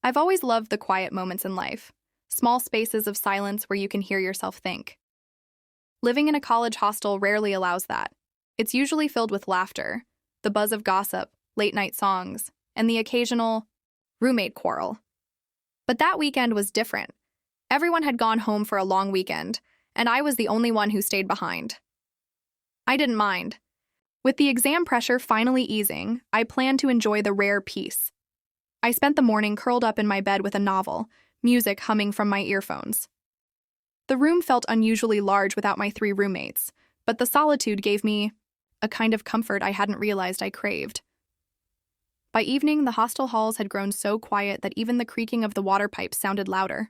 I've always loved the quiet moments in life, small spaces of silence where you can hear yourself think. Living in a college hostel rarely allows that. It's usually filled with laughter, the buzz of gossip, late-night songs, and the occasional roommate quarrel. But that weekend was different. Everyone had gone home for a long weekend, and I was the only one who stayed behind. I didn't mind. With the exam pressure finally easing, I planned to enjoy the rare peace. I spent the morning curled up in my bed with a novel, music humming from my earphones. The room felt unusually large without my 3 roommates, but the solitude gave me a kind of comfort I hadn't realized I craved. By evening, the hostel halls had grown so quiet that even the creaking of the water pipes sounded louder.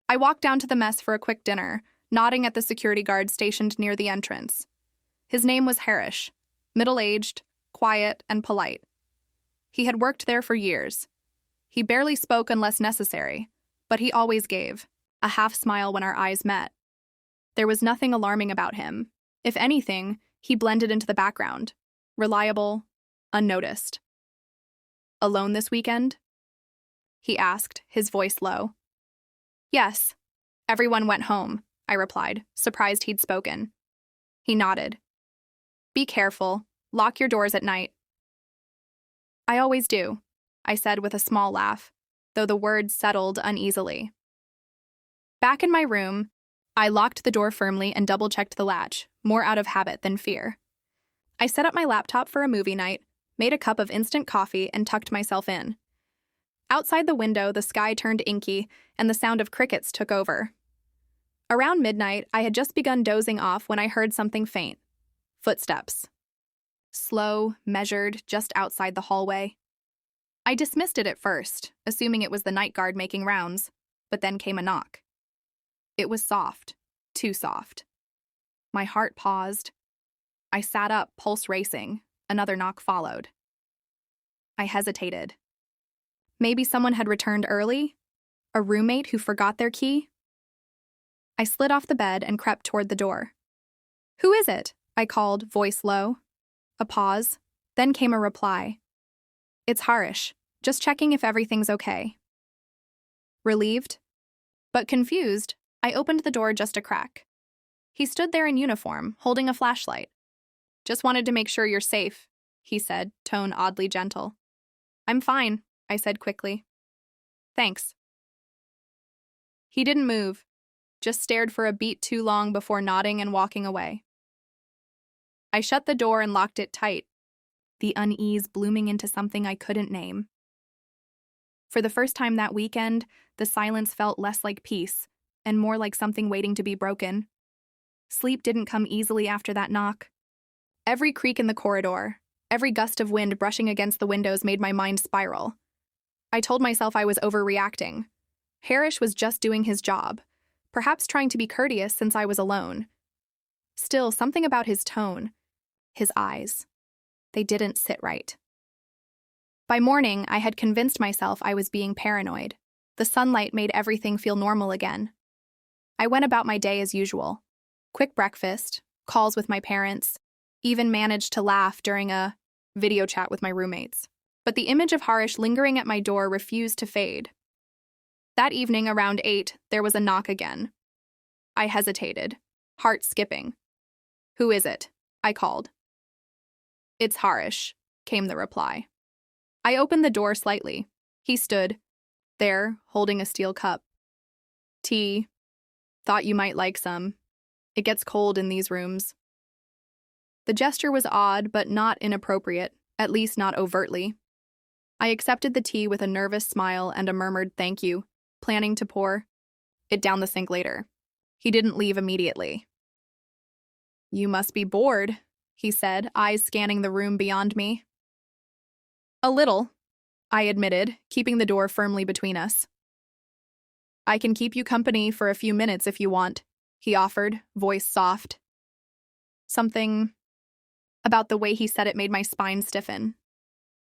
I walked down to the mess for a quick dinner, nodding at the security guard stationed near the entrance. His name was Harish, middle-aged, quiet, and polite. He had worked there for years. He barely spoke unless necessary, but he always gave a half-smile when our eyes met. There was nothing alarming about him. If anything, he blended into the background, reliable, unnoticed. "Alone this weekend?" he asked, his voice low. "Yes. Everyone went home," I replied, surprised he'd spoken. He nodded. "Be careful. Lock your doors at night." "I always do," I said with a small laugh, though the words settled uneasily. Back in my room, I locked the door firmly and double-checked the latch, more out of habit than fear. I set up my laptop for a movie night, made a cup of instant coffee, and tucked myself in. Outside the window, the sky turned inky, and the sound of crickets took over. Around midnight, I had just begun dozing off when I heard something faint. Footsteps. Slow, measured, just outside the hallway. I dismissed it at first, assuming it was the night guard making rounds, but then came a knock. It was soft, too soft. My heart paused. I sat up, pulse racing. Another knock followed. I hesitated. Maybe someone had returned early? A roommate who forgot their key? I slid off the bed and crept toward the door. "Who is it?" I called, voice low. A pause, then came a reply. "It's Harish. Just checking if everything's okay." Relieved, but confused, I opened the door just a crack. He stood there in uniform, holding a flashlight. "Just wanted to make sure you're safe," he said, tone oddly gentle. "I'm fine," I said quickly. "Thanks." He didn't move, just stared for a beat too long before nodding and walking away. I shut the door and locked it tight, the unease blooming into something I couldn't name. For the first time that weekend, the silence felt less like peace and more like something waiting to be broken. Sleep didn't come easily after that knock. Every creak in the corridor, every gust of wind brushing against the windows made my mind spiral. I told myself I was overreacting. Harish was just doing his job, perhaps trying to be courteous since I was alone. Still, something about his tone, his eyes, they didn't sit right. By morning, I had convinced myself I was being paranoid. The sunlight made everything feel normal again. I went about my day as usual. Quick breakfast, calls with my parents, even managed to laugh during a video chat with my roommates. But the image of Harish lingering at my door refused to fade. That evening, around 8, there was a knock again. I hesitated, heart skipping. "Who is it?" I called. "It's Harish," came the reply. I opened the door slightly. He stood there, holding a steel cup. "Tea. Thought you might like some. It gets cold in these rooms." The gesture was odd, but not inappropriate, at least not overtly. I accepted the tea with a nervous smile and a murmured thank you, planning to pour it down the sink later. He didn't leave immediately. "You must be bored," he said, eyes scanning the room beyond me. "A little," I admitted, keeping the door firmly between us. "I can keep you company for a few minutes if you want," he offered, voice soft. Something about the way he said it made my spine stiffen.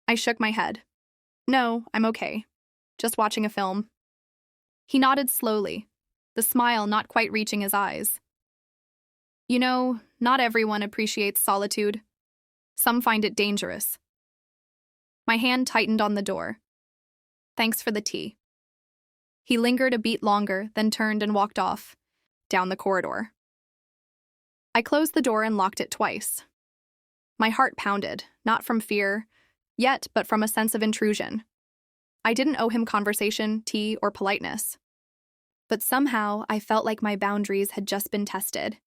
I shook my head. "No, I'm okay. Just watching a film." He nodded slowly, the smile not quite reaching his eyes. "You know, not everyone appreciates solitude. Some find it dangerous." My hand tightened on the door. "Thanks for the tea." He lingered a beat longer, then turned and walked off, down the corridor. I closed the door and locked it twice. My heart pounded, not from fear, yet, but from a sense of intrusion. I didn't owe him conversation, tea, or politeness. But somehow, I felt like my boundaries had just been tested.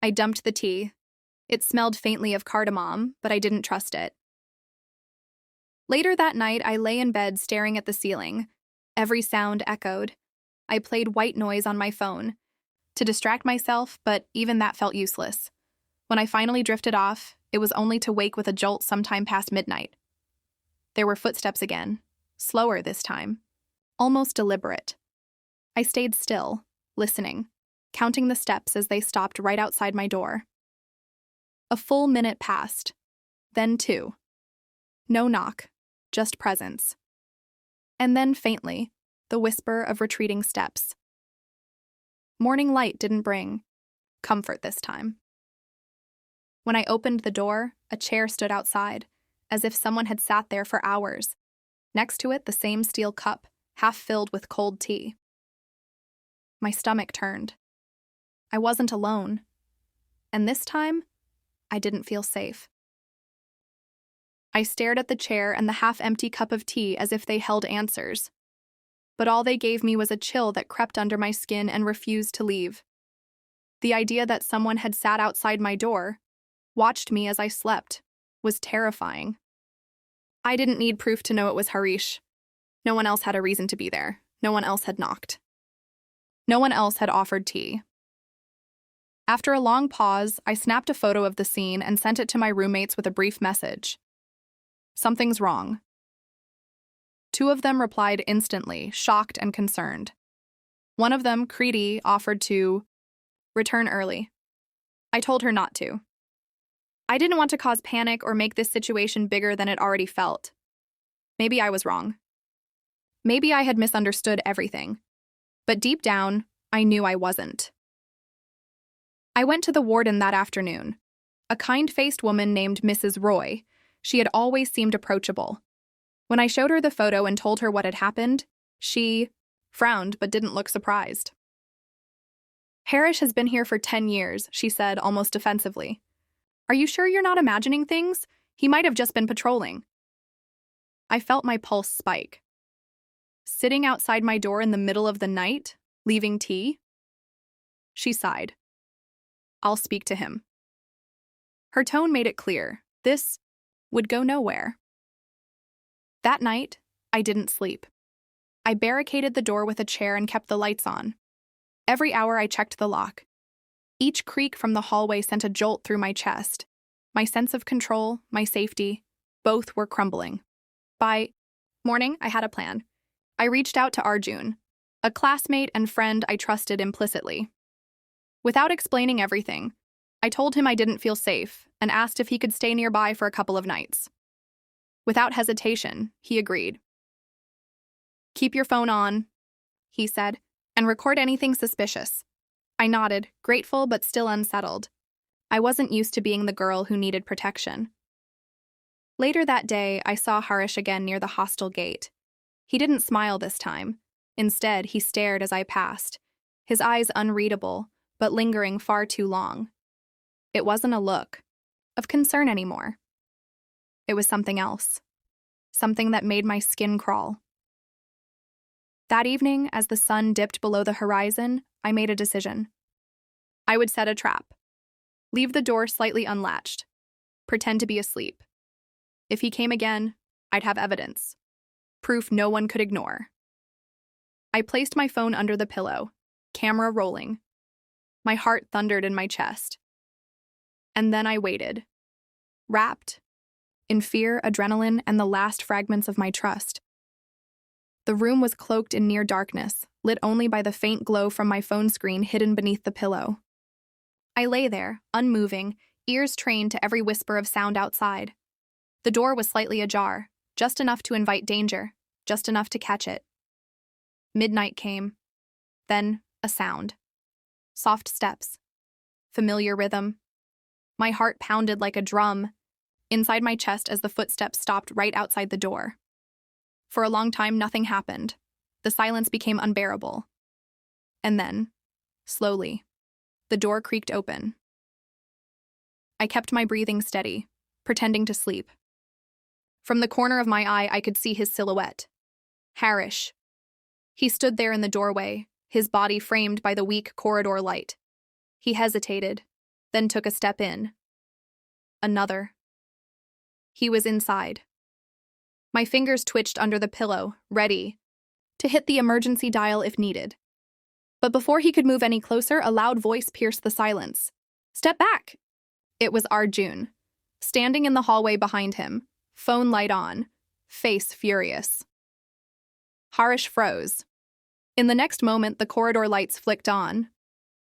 I dumped the tea. It smelled faintly of cardamom, but I didn't trust it. Later that night, I lay in bed staring at the ceiling. Every sound echoed. I played white noise on my phone to distract myself, but even that felt useless. When I finally drifted off, it was only to wake with a jolt sometime past midnight. There were footsteps again, slower this time, almost deliberate. I stayed still, listening, counting the steps as they stopped right outside my door. A full minute passed, then 2. No knock, just presence. And then faintly, the whisper of retreating steps. Morning light didn't bring comfort this time. When I opened the door, a chair stood outside, as if someone had sat there for hours. Next to it, the same steel cup, half filled with cold tea. My stomach turned. I wasn't alone. And this time, I didn't feel safe. I stared at the chair and the half-empty cup of tea as if they held answers. But all they gave me was a chill that crept under my skin and refused to leave. The idea that someone had sat outside my door, watched me as I slept, was terrifying. I didn't need proof to know it was Harish. No one else had a reason to be there. No one else had knocked. No one else had offered tea. After a long pause, I snapped a photo of the scene and sent it to my roommates with a brief message. Something's wrong. 2 of them replied instantly, shocked and concerned. One of them, Kriti, offered to return early. I told her not to. I didn't want to cause panic or make this situation bigger than it already felt. Maybe I was wrong. Maybe I had misunderstood everything. But deep down, I knew I wasn't. I went to the warden that afternoon. A kind-faced woman named Mrs. Roy. She had always seemed approachable. When I showed her the photo and told her what had happened, she frowned but didn't look surprised. Harish has been here for 10 years, she said almost defensively. Are you sure you're not imagining things? He might have just been patrolling. I felt my pulse spike. Sitting outside my door in the middle of the night, leaving tea? She sighed. I'll speak to him. Her tone made it clear. This would go nowhere. That night, I didn't sleep. I barricaded the door with a chair and kept the lights on. Every hour I checked the lock. Each creak from the hallway sent a jolt through my chest. My sense of control, my safety, both were crumbling. By morning, I had a plan. I reached out to Arjun, a classmate and friend I trusted implicitly. Without explaining everything, I told him I didn't feel safe and asked if he could stay nearby for a couple of nights. Without hesitation, he agreed. Keep your phone on, he said, and record anything suspicious. I nodded, grateful but still unsettled. I wasn't used to being the girl who needed protection. Later that day, I saw Harish again near the hostel gate. He didn't smile this time. Instead, he stared as I passed, his eyes unreadable, but lingering far too long. It wasn't a look of concern anymore. It was something else, something that made my skin crawl. That evening, as the sun dipped below the horizon, I made a decision. I would set a trap, leave the door slightly unlatched, pretend to be asleep. If he came again, I'd have evidence, proof no one could ignore. I placed my phone under the pillow, camera rolling. My heart thundered in my chest. And then I waited, wrapped in fear, adrenaline, and the last fragments of my trust. The room was cloaked in near darkness, lit only by the faint glow from my phone screen hidden beneath the pillow. I lay there, unmoving, ears trained to every whisper of sound outside. The door was slightly ajar, just enough to invite danger, just enough to catch it. Midnight came. Then, a sound. Soft steps. Familiar rhythm. My heart pounded like a drum inside my chest as the footsteps stopped right outside the door. For a long time, nothing happened. The silence became unbearable. And then, slowly, the door creaked open. I kept my breathing steady, pretending to sleep. From the corner of my eye, I could see his silhouette. Harish. He stood there in the doorway, his body framed by the weak corridor light. He hesitated, then took a step in. Another. He was inside. My fingers twitched under the pillow, ready to hit the emergency dial if needed. But before he could move any closer, a loud voice pierced the silence. "Step back!" It was Arjun, standing in the hallway behind him, phone light on, face furious. Harish froze. In the next moment, the corridor lights flicked on.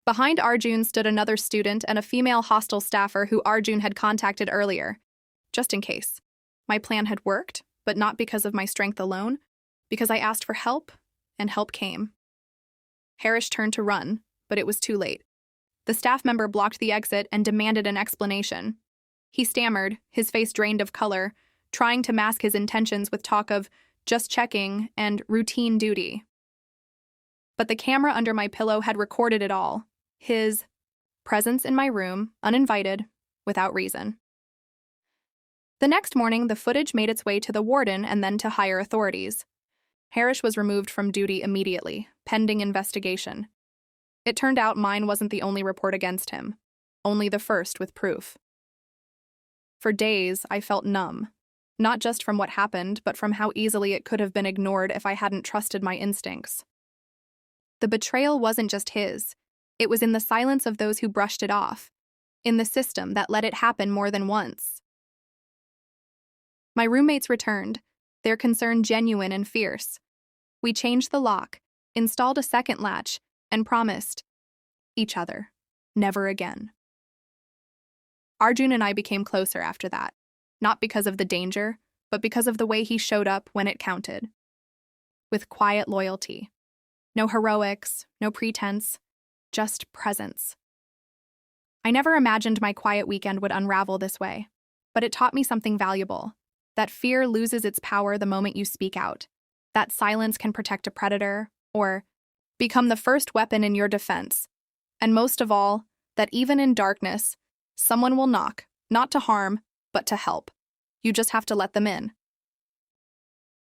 Behind Arjun stood another student and a female hostel staffer who Arjun had contacted earlier, just in case. My plan had worked, but not because of my strength alone, because I asked for help, and help came. Harish turned to run, but it was too late. The staff member blocked the exit and demanded an explanation. He stammered, his face drained of color, trying to mask his intentions with talk of just checking and routine duty. But the camera under my pillow had recorded it all. His presence in my room, uninvited, without reason. The next morning, the footage made its way to the warden and then to higher authorities. Harish was removed from duty immediately, pending investigation. It turned out mine wasn't the only report against him, only the first with proof. For days, I felt numb, not just from what happened, but from how easily it could have been ignored if I hadn't trusted my instincts. The betrayal wasn't just his. It was in the silence of those who brushed it off, in the system that let it happen more than once. My roommates returned, their concern genuine and fierce. We changed the lock, installed a second latch, and promised each other, never again. Arjun and I became closer after that, not because of the danger, but because of the way he showed up when it counted. With quiet loyalty. No heroics, no pretense, just presence. I never imagined my quiet weekend would unravel this way, but it taught me something valuable. That fear loses its power the moment you speak out. That silence can protect a predator, or become the first weapon in your defense. And most of all, that even in darkness, someone will knock, not to harm, but to help. You just have to let them in.